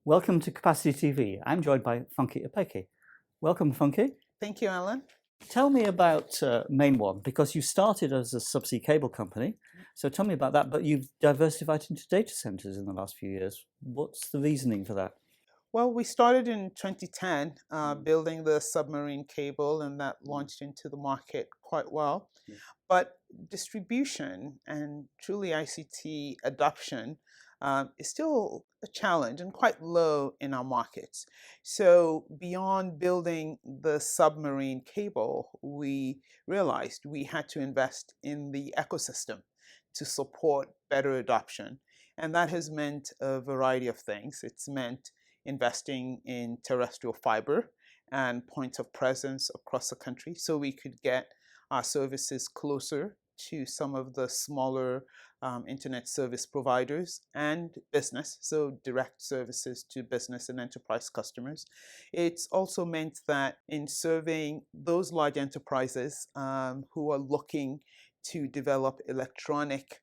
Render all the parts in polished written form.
Welcome to Capacity TV. I'm joined by Funke Opeke. Welcome, Funke. Thank you, Alan. Tell me about MainOne, because you started as a subsea cable company. So tell me about that, but you've diversified into data centers in the last few years. What's the reasoning for that? Well, we started in 2010 building the submarine cable, and that launched into the market quite well. But distribution and truly ICT adoption is still a challenge and quite low in our markets. So, beyond building the submarine cable, we realized we had to invest in the ecosystem to support better adoption. And that has meant a variety of things. It's meant investing in terrestrial fiber and points of presence across the country so we could get our services closer to some of the smaller internet service providers and business, so direct services to business and enterprise customers. It's also meant that in serving those large enterprises who are looking to develop electronic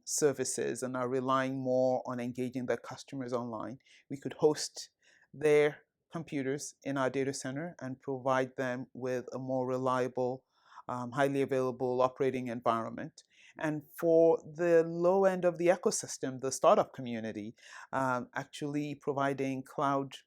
services and are relying more on engaging their customers online, we could host their computers in our data center and provide them with a more reliable, highly available operating environment. And for the low end of the ecosystem, the startup community, actually providing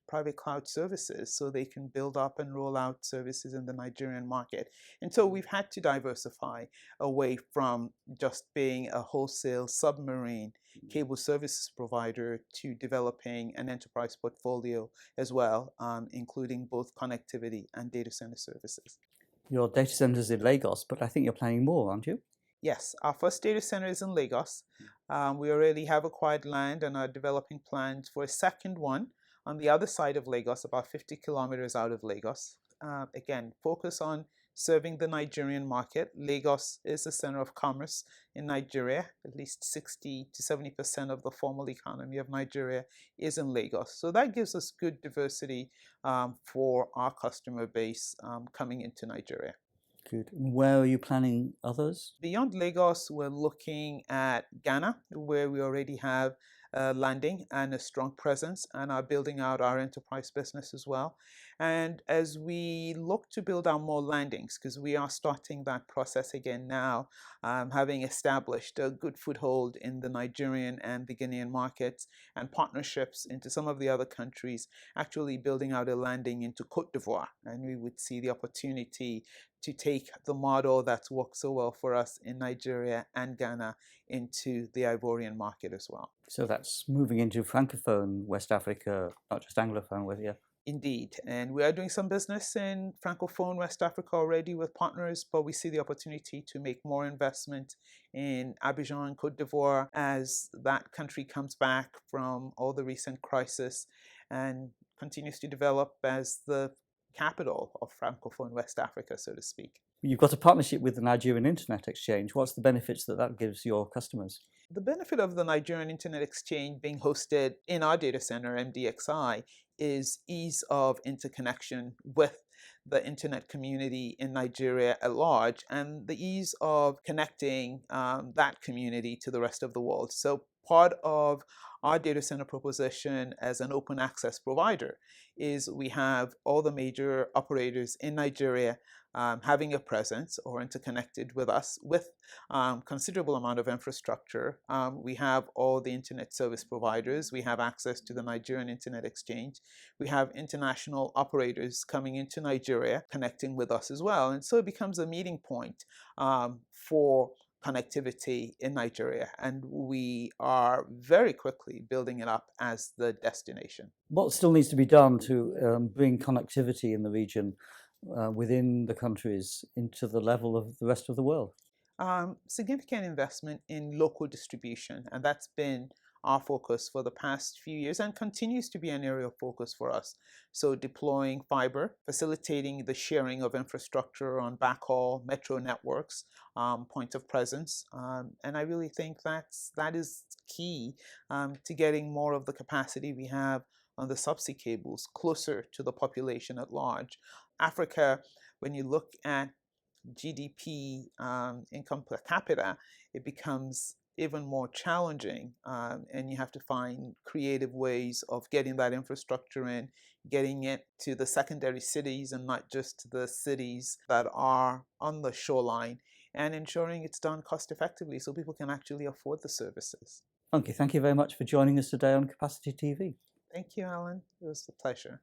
private cloud services so they can build up and roll out services in the Nigerian market. And so we've had to diversify away from just being a wholesale submarine cable services provider to developing an enterprise portfolio as well, including both connectivity and data center services. Your data centers in Lagos, but I think you're planning more, aren't you? Yes, our first data center is in Lagos. We already have acquired land and are developing plans for a second one on the other side of Lagos, about 50 kilometers out of Lagos. Again, focus on serving the Nigerian market. Lagos is the center of commerce in Nigeria. At least 60 to 70% of the formal economy of Nigeria is in Lagos. So that gives us good diversity for our customer base coming into Nigeria. Good. Where are you planning others? Beyond Lagos, we're looking at Ghana, where we already have a landing and a strong presence and are building out our enterprise business as well. And as we look to build out more landings, because we are starting that process again now, having established a good foothold in the Nigerian and the Ghanaian markets and partnerships into some of the other countries, actually building out a landing into Cote d'Ivoire. And we would see the opportunity to take the model that's worked so well for us in Nigeria and Ghana into the Ivorian market as well. So that's moving into Francophone West Africa, not just Anglophone, with you. Indeed. And we are doing some business in Francophone West Africa already with partners, but we see the opportunity to make more investment in Abidjan, Cote d'Ivoire, as that country comes back from all the recent crisis and continues to develop as the capital of Francophone West Africa, so to speak. You've got a partnership with the Nigerian Internet Exchange. What's the benefits that gives your customers? The benefit of the Nigerian Internet Exchange being hosted in our data center, MDXI, is ease of interconnection with the internet community in Nigeria at large and the ease of connecting that community to the rest of the world. So part of our data center proposition as an open access provider is we have all the major operators in Nigeria having a presence or interconnected with us with considerable amount of infrastructure. We have all the internet service providers. We have access to the Nigerian Internet Exchange. We have international operators coming into Nigeria connecting with us as well. And so it becomes a meeting point for connectivity in Nigeria, and we are very quickly building it up as the destination. What still needs to be done to bring connectivity in the region within the countries into the level of the rest of the world? Significant investment in local distribution, and that's been our focus for the past few years and continues to be an area of focus for us. So deploying fiber, facilitating the sharing of infrastructure on backhaul, metro networks, point of presence. And I really think that is key to getting more of the capacity we have on the subsea cables closer to the population at large. Africa, when you look at GDP income per capita, it becomes even more challenging, and you have to find creative ways of getting that infrastructure in, getting it to the secondary cities and not just to the cities that are on the shoreline, and ensuring it's done cost effectively so people can actually afford the services. Funke, thank you very much for joining us today on Capacity TV. Thank you, Alan. It was a pleasure.